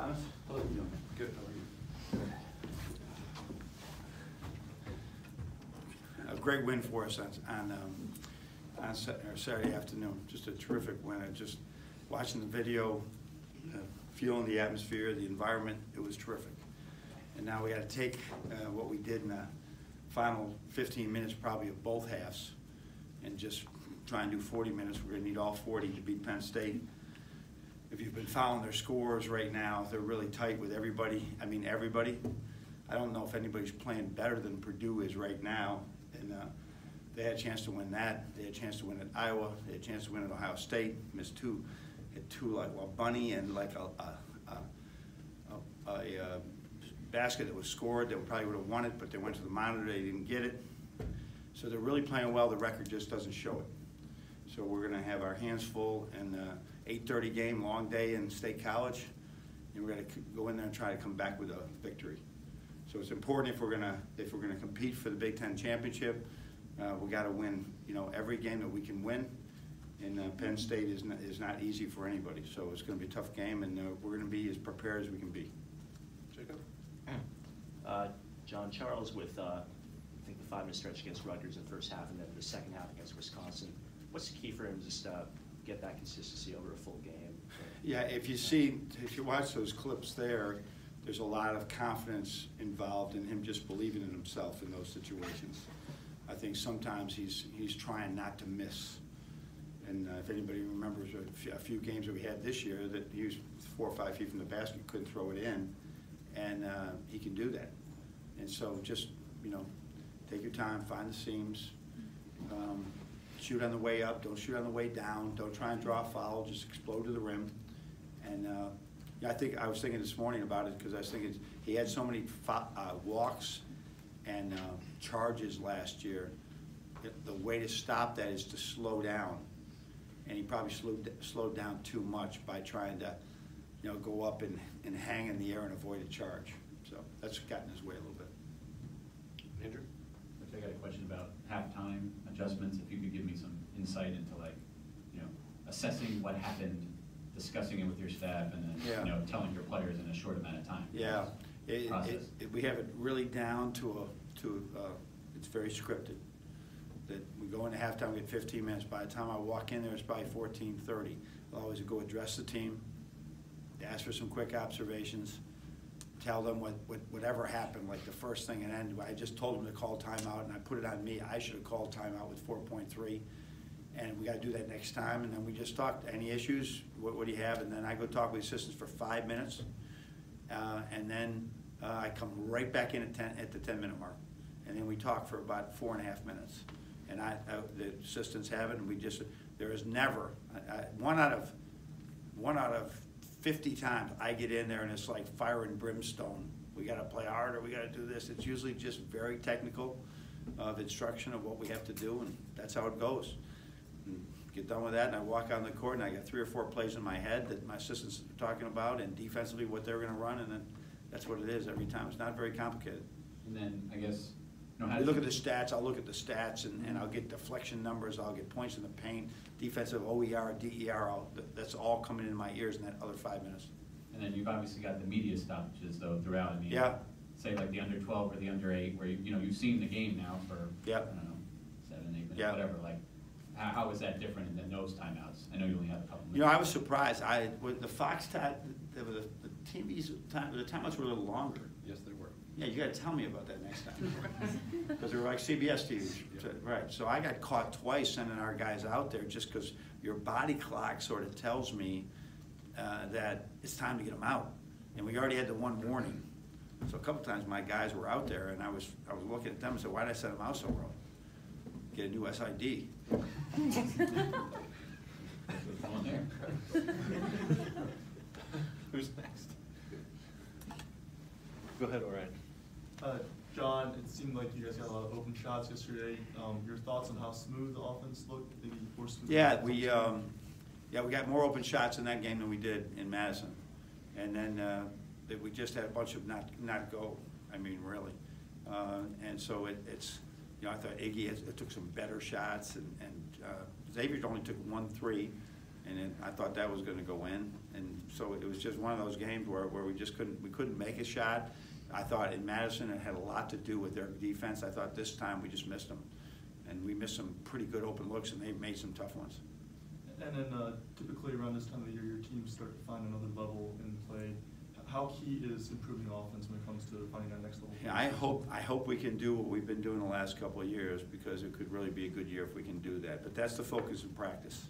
Thomas. Hello. Good. How are you? Good. A great win for us on Saturday afternoon. Just a terrific win. Just watching the video, feeling the atmosphere, the environment, it was terrific. And now we got to take what we did in the final 15 minutes probably of both halves and just try and do 40 minutes. We're going to need all 40 to beat Penn State. If you've been following their scores right now, they're really tight with everybody. I mean, everybody. I don't know if anybody's playing better than Purdue is right now. And they had a chance to win that. They had a chance to win at Iowa. They had a chance to win at Ohio State. Missed two. Hit two like bunny and like a basket that was scored that probably would have won it, but they went to the monitor. They didn't get it. So they're really playing well. The record just doesn't show it. So we're going to have our hands full in the 8:30 game, long day in State College, and we're going to go in there and try to come back with a victory. So it's important if we're going to compete for the Big Ten championship, we got to win, every game that we can win. And Penn State is not easy for anybody. So it's going to be a tough game, and we're going to be as prepared as we can be. Jacob. John Charles with I think the 5-minute stretch against Rutgers in the first half, and then the second half against Wisconsin. What's the key for him just get that consistency over a full game? Yeah, if you watch those clips there's a lot of confidence involved in him just believing in himself in those situations. I think sometimes he's trying not to miss. And if anybody remembers a few games that we had this year that he was 4 or 5 feet from the basket, couldn't throw it in, and he can do that. And so just, take your time, find the seams, shoot on the way up, don't shoot on the way down, don't try and draw a foul, just explode to the rim. And I was thinking this morning about it because I was thinking he had so many walks and charges last year. The way to stop that is to slow down. And he probably slowed down too much by trying to, go up and hang in the air and avoid a charge. So that's gotten his way a little bit. Andrew? I got a question about halftime adjustments. If you could give me some insight into assessing what happened, discussing it with your staff, and then telling your players in a short amount of time. Yeah, we have it really down to it's very scripted. That we go into halftime, we get 15 minutes. By the time I walk in there, it's probably 14:30. I'll always go address the team, ask for some quick observations, tell them whatever happened, like the first thing and end. I just told them to call timeout, and I put it on me. I should have called timeout with 4.3, and we got to do that next time. And then we just talk. Any issues? What do you have? And then I go talk with the assistants for 5 minutes, and then I come right back in at the 10-minute mark, and then we talk for about 4.5 minutes. And the assistants have it, and there is never, one out of 50 times I get in there and it's like fire and brimstone. We got to play harder, we got to do this. It's usually just very technical of instruction of what we have to do, and that's how it goes. And get done with that, and I walk on the court, and I got 3 or 4 plays in my head that my assistants are talking about, and defensively what they're going to run, and then that's what it is every time. It's not very complicated. And then, I guess, I look at the stats, I'll look at the stats, and I'll get deflection numbers, I'll get points in the paint, defensive OER, DER, that's all coming in my ears in that other 5 minutes. And then you've obviously got the media stoppages, though, throughout. I mean, yeah. Say like the under 12 or the under 8, where you've seen the game now for, yeah. I don't know, 7, 8 minutes, yeah. whatever. Like, how is that different than those timeouts? I know you only have a couple minutes. I was surprised. With the Fox the TV's the timeouts were a little longer. Yes, they were. Yeah, you got to tell me about that next time. Because they were like CBS TV. Yeah. Right. So I got caught twice sending our guys out there just because your body clock sort of tells me that it's time to get them out. And we already had the one warning. So a couple times my guys were out there, and I was looking at them and said, why did I send them out so early? Get a new SID. Who's next? Go ahead, Orion. John, it seemed like you guys got a lot of open shots yesterday. Your thoughts on how smooth the offense looked? Maybe more smooth. Yeah, we got more open shots in that game than we did in Madison, and then we just had a bunch of not go. I mean, really, and so it's I thought Iggy took some better shots, and Xavier only took 1 3, And then I thought that was going to go in, and so it was just one of those games where we just couldn't make a shot. I thought in Madison it had a lot to do with their defense. I thought this time we just missed them, and we missed some pretty good open looks, and they made some tough ones. And then typically around this time of the year, your teams start to find another level in play. How key is improving offense when it comes to finding that next level? Yeah, I hope we can do what we've been doing the last couple of years, because it could really be a good year if we can do that. But that's the focus in practice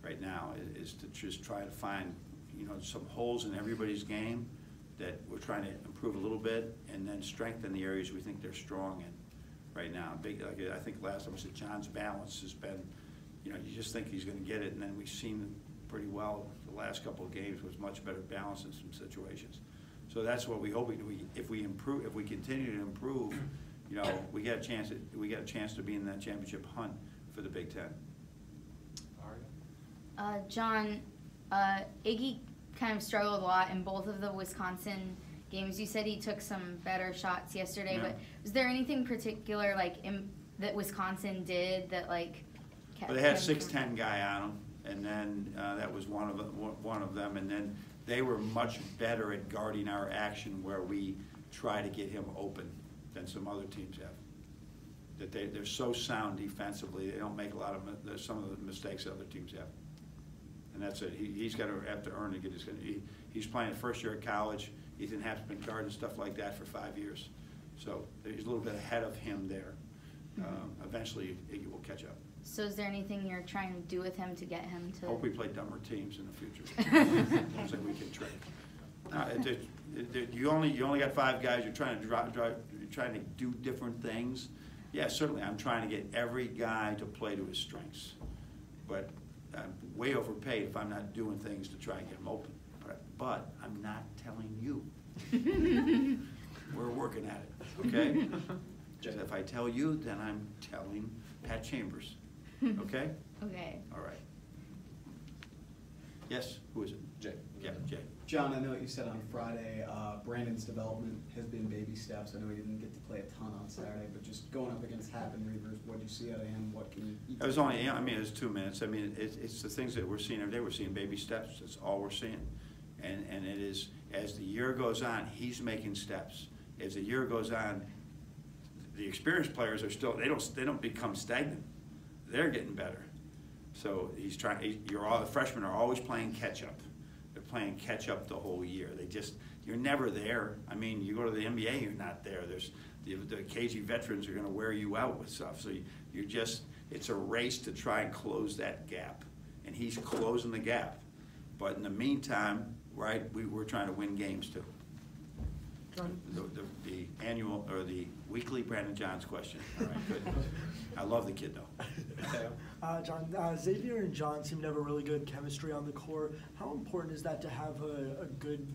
right now, is to just try to find, you know, some holes in everybody's game that we're trying to improve a little bit, and then strengthen the areas we think they're strong in right now. Like I think last time I said, John's balance has been, you know, you just think he's going to get it, and then we've seen pretty well the last couple of games was much better balance in some situations. So that's what we hope we do. If we improve, if we continue to improve, you know, we get a chance to be in that championship hunt for the Big Ten. John, Iggy kind of struggled a lot in both of the Wisconsin games. You said he took some better shots yesterday, Yeah. but was there anything particular that Wisconsin did that kept Well, they had him 6'10" guy on them, and then that was one of them, and then they were much better at guarding our action where we try to get him open than some other teams have. That they're so sound defensively, they don't make a lot of some of the mistakes other teams have. And that's it. He's got to have to earn to get his. He's playing first year at college. Ethan Happ's been guarding stuff like that for 5 years, so he's a little bit ahead of him there. Eventually, Iggy will catch up. So is there anything you're trying to do with him to get him to? Hope we play dumber teams in the future. Ones that we can trick. You only got 5 guys. You're trying to you're trying to do different things. Yeah, certainly. I'm trying to get every guy to play to his strengths, but I'm way overpaid if I'm not doing things to try and get them open. But I'm not telling you. We're working at it, okay? Just if I tell you, then I'm telling Pat Chambers, okay? Okay. All right. Yes, who is it? Jay. Yeah, Jay. John, I know what you said on Friday, Brandon's development has been baby steps. I know he didn't get to play a ton on Saturday, but just going up against Happ and Reavers, what did you see out of him? What can you? It was only, I mean, it was 2 minutes. I mean, it's the things that we're seeing every day. We're seeing baby steps. That's all we're seeing. And it is, as the year goes on, he's making steps. As the year goes on, the experienced players are still, they don't become stagnant. They're getting better. So he's trying, the freshmen are always playing catch up. They're playing catch up the whole year. You're never there. I mean, you go to the NBA, you're not there. There's the KG veterans are going to wear you out with stuff. So it's a race to try and close that gap. And he's closing the gap. But in the meantime, right, we're trying to win games too. The annual or the weekly Brandon Johns question. All right, good. I love the kid though. John, Xavier and John seem to have a really good chemistry on the court. How important is that to have a good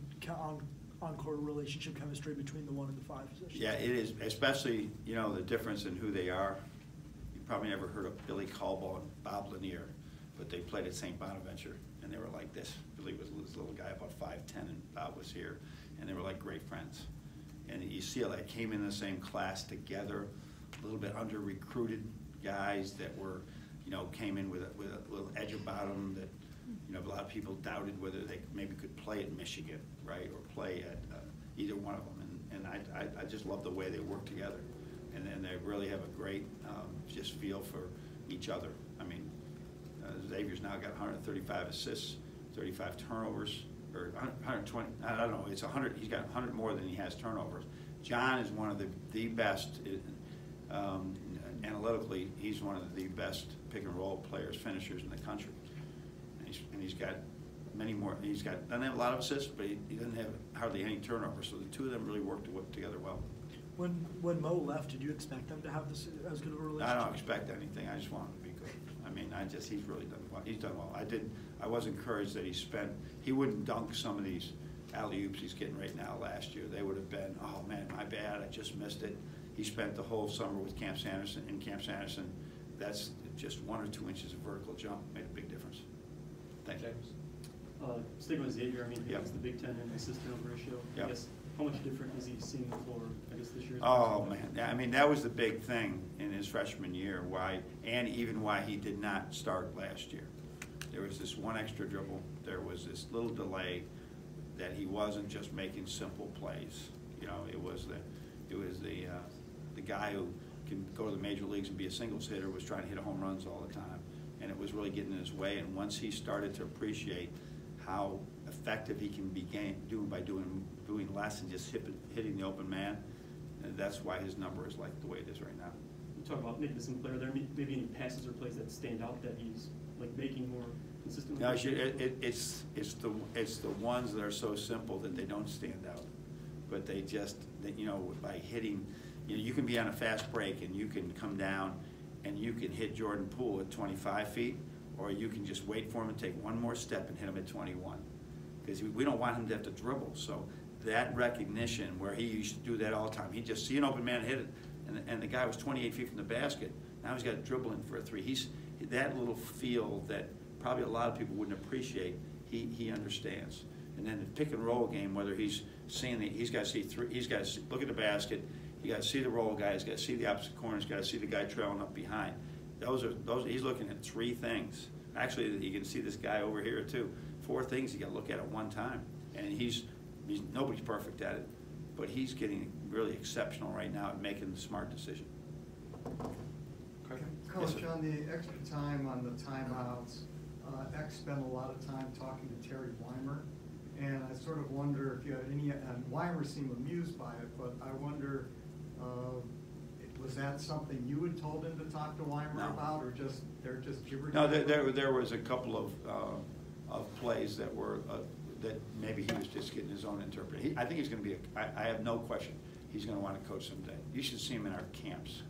on-court relationship chemistry between the 1 and the 5 positions? Yeah, it is, especially, you know, the difference in who they are. You probably never heard of Billy Caldwell and Bob Lanier, but they played at St. Bonaventure, and they were like this. Billy was this little guy, about 5'10", and Bob was here, and they were like great friends. And you see how they came in the same class together, a little bit under-recruited guys that were, you know, came in with a little edge about them that, you know, a lot of people doubted whether they maybe could play at Michigan, right, or play at either one of them. And I just love the way they work together. And they really have a great just feel for each other. I mean, Xavier's now got 135 assists, 35 turnovers, or 120, I don't know, it's 100, he's got 100 more than he has turnovers. John is one of the best, analytically, he's one of the best pick and roll players, finishers in the country. And he's got many more, doesn't have a lot of assists, but he doesn't have hardly any turnovers, so the two of them really work together well. When Mo left, did you expect them to have this as good of a relationship? I don't expect anything, I just want him to be good. I mean, he's really done well. He's done well. I was encouraged that he wouldn't dunk some of these alley-oops he's getting right now last year. They would have been, oh man, my bad, I just missed it. He spent the whole summer with Camp Sanderson. That's just 1 or 2 inches of vertical jump, made a big difference. Thank you. Sticking with Xavier, I mean, Yep. it's the Big Ten in assist turnover ratio. Yep. I guess, how much different is he seeing the floor, I guess, this year? Oh man, I mean, that was the big thing in his freshman year, why he did not start last year. there was this one extra dribble, there was this little delay, that he wasn't just making simple plays. You know, it was the guy who can go to the major leagues and be a singles hitter was trying to hit home runs all the time, and it was really getting in his way. And once he started to appreciate how effective he can be doing less and just hitting the open man, and that's why his number is like the way it is right now. You talk about maybe the simple player there, maybe any passes or plays that stand out that he's like making more consistently? No, it's the ones that are so simple that they don't stand out, but they just, you know, by hitting, you can be on a fast break and you can come down and you can hit Jordan Poole at 25 feet, or you can just wait for him to take one more step and hit him at 21, because we don't want him to have to dribble. So that recognition, where he used to do that all the time, he'd just see an open man and hit it, and the guy was 28 feet from the basket. Now he's got to dribble in for a three. He's that little feel that probably a lot of people wouldn't appreciate. He understands. And then the pick and roll game, whether he's seeing he's got to see three. He's got to look at the basket. You got to see the roll guy. He's got to see the opposite corner. He's got to see the guy trailing up behind. Those. He's looking at three things. Actually, you can see this guy over here too. Four things you got to look at one time. And he's nobody's perfect at it, but he's getting really exceptional right now at making the smart decision. Coach, Yes, on the extra time on the timeouts, X spent a lot of time talking to Terry Weimer, and I sort of wonder if you had any, and Weimer seemed amused by it, but I wonder, was that something you had told him to talk to Weimer No. about, or just, they're just gibberish? No, there was a couple of plays that were that maybe he was just getting his own interpretation. I think he's going to be. I have no question he's going to want to coach someday. You should see him in our camps.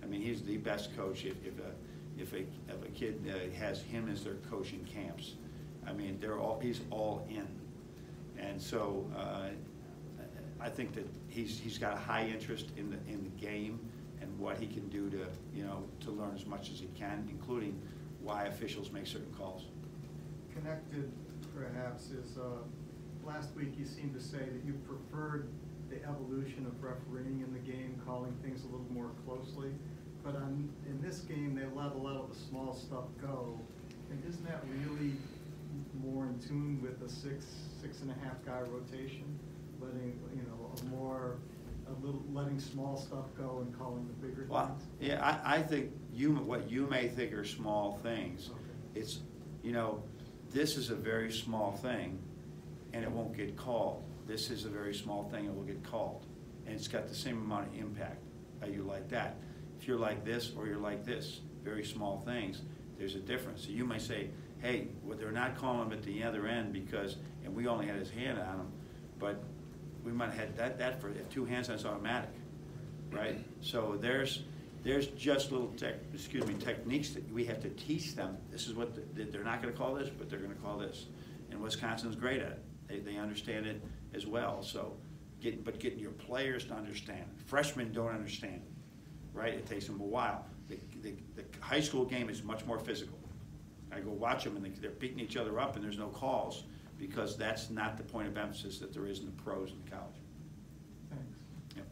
I mean, he's the best coach. If a kid has him as their coach in camps, I mean, he's all in, and so I think that he's got a high interest in the game and what he can do to learn as much as he can, including why officials make certain calls. Connected, perhaps, is last week you seemed to say that you preferred the evolution of refereeing in the game, calling things a little more closely. But in this game, they let a lot of the small stuff go. And isn't that really more in tune with the six and a half guy rotation, letting letting small stuff go and calling the bigger Well, things? yeah, I think what you may think are small things, Okay. it's, this is a very small thing, and it won't get called. This is a very small thing, and it will get called, and it's got the same amount of impact. Are you like that? If you're like this or you're like this, very small things, there's a difference. So you may say, hey, well, they're not calling him at the other end because, and we only had his hand on him, but we might have had that for, if two hands, that's automatic, right? So there's just little techniques that we have to teach them. This is what they're not going to call this, but they're going to call this. And Wisconsin's great at it. They understand it as well. So, getting your players to understand. Freshmen don't understand, right? It takes them a while. The high school game is much more physical. I go watch them, and they're beating each other up, and there's no calls because that's not the point of emphasis that there is in the pros and college. Thanks. Yep.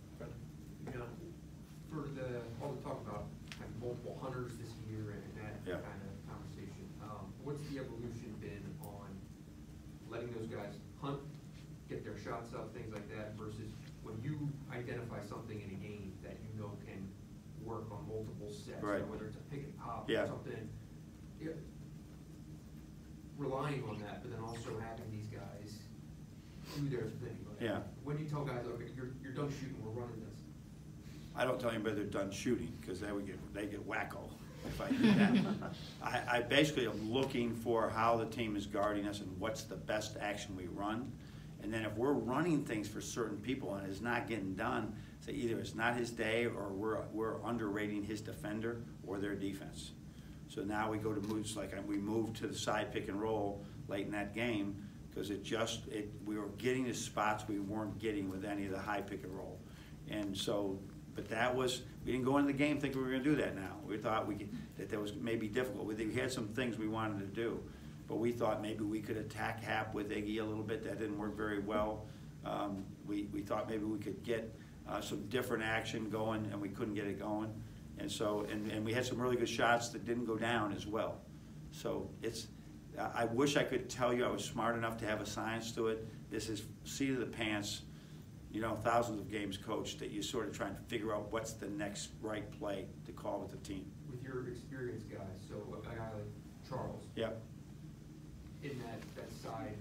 Yeah. For all the talk about having multiple hunters this year and that Yeah. kind of conversation, what's the evolution been on letting those guys hunt, get their shots up, things like that, versus when you identify something in a game that you know can work on multiple sets, Right. whether it's a pick and pop Yeah. or something, relying on that, but then also having these guys do their thing. Like, Yeah. when you tell guys, okay, you're done shooting, we're running this. I don't tell anybody they're done shooting because they get wacko if I do that. I basically am looking for how the team is guarding us and what's the best action we run. And then if we're running things for certain people and it's not getting done, so either it's not his day or we're underrating his defender or their defense. So now we go to moves like we moved to the side pick and roll late in that game because we were getting the spots we weren't getting with any of the high pick and roll. And so, but we didn't go into the game thinking we were going to do that now. We thought that was maybe difficult. We had some things we wanted to do, but we thought maybe we could attack Hap with Iggy a little bit. That didn't work very well. We thought maybe we could get some different action going, and we couldn't get it going. And so, and we had some really good shots that didn't go down as well. So I wish I could tell you I was smart enough to have a science to it. This is seat of the pants, you know, thousands of games coached that you sort of trying to figure out what's the next right play to call with the team. With your experienced guys, so a guy like Charles. Yep. In that side,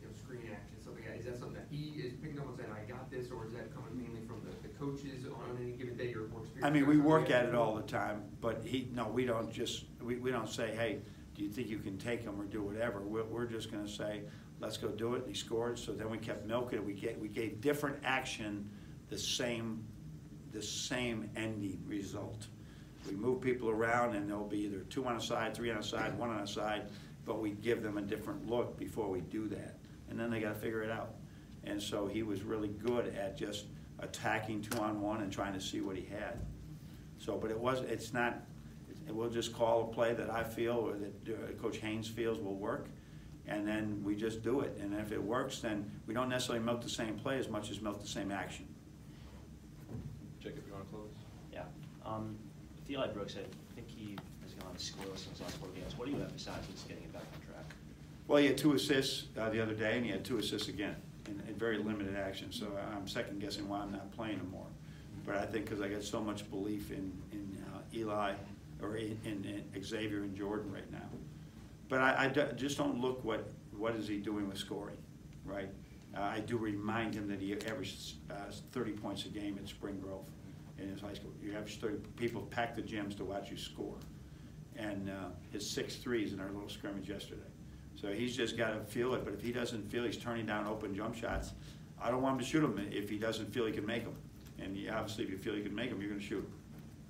you know, screen action, something like that, is that something that he is picking up and saying, I got this, or is that coming mainly from the coaches on any given day or more experienced? I mean, we guys? work at it all the time, but we don't just, we don't say, hey, do you think you can take him or do whatever? We're just gonna say, let's go do it, and he scored, so then we kept milking it. We gave different action the same ending result. We move people around, and there'll be either 2 on a side, 3 on a side, 1 on a side, but we give them a different look before we do that. And then they gotta figure it out. And so he was really good at just attacking 2-on-1 and trying to see what he had. So, but it's not, we'll just call a play that I feel or that Coach Haynes feels will work, and then we just do it. And if it works, then we don't necessarily milk the same play as much as milk the same action. Jacob, you want to close? Yeah. With Eli Brooks, I think he has gone scoreless in his last 4 games. What do you emphasize with getting it back on track? Well, he had 2 assists the other day, and he had 2 assists again in very limited action. So I'm second guessing why I'm not playing him more. But I think because I got so much belief in Eli or in Xavier and Jordan right now. But I just don't look what is he doing with scoring, right? I do remind him that he averaged 30 points a game at Spring Grove in his high school. You average 30, people pack the gyms to watch you score. And his 6 threes in our little scrimmage yesterday. So he's just got to feel it, but if he doesn't feel he's turning down open jump shots, I don't want him to shoot them if he doesn't feel he can make them. And obviously if you feel you can make them, you're going to shoot them.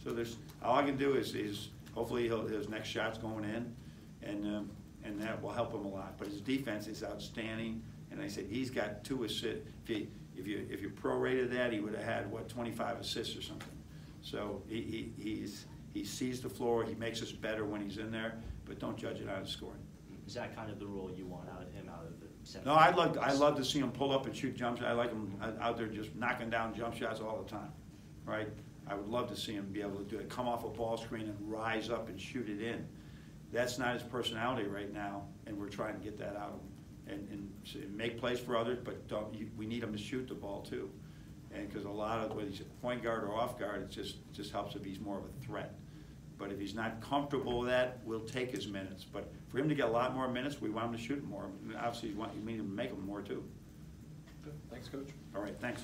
So all I can do is hopefully his next shot's going in, and that will help him a lot. But his defense is outstanding, and I said he's got 2 assists. If you prorated that, he would have had, what, 25 assists or something. So he sees the floor, he makes us better when he's in there, but don't judge it on his scoring. Is that kind of the role you want out of him, out of the 7? No, I love to see him pull up and shoot jump shots. I like him out there just knocking down jump shots all the time, right? I would love to see him be able to do it, come off a ball screen and rise up and shoot it in. That's not his personality right now, and we're trying to get that out of him and make plays for others, but we need him to shoot the ball too. And because a lot of whether he's a point guard or off guard, it just helps if he's more of a threat. But if he's not comfortable with that, we'll take his minutes. But for him to get a lot more minutes, we want him to shoot more. Obviously, we need him to make them more too. Good. Thanks, Coach. All right, thanks.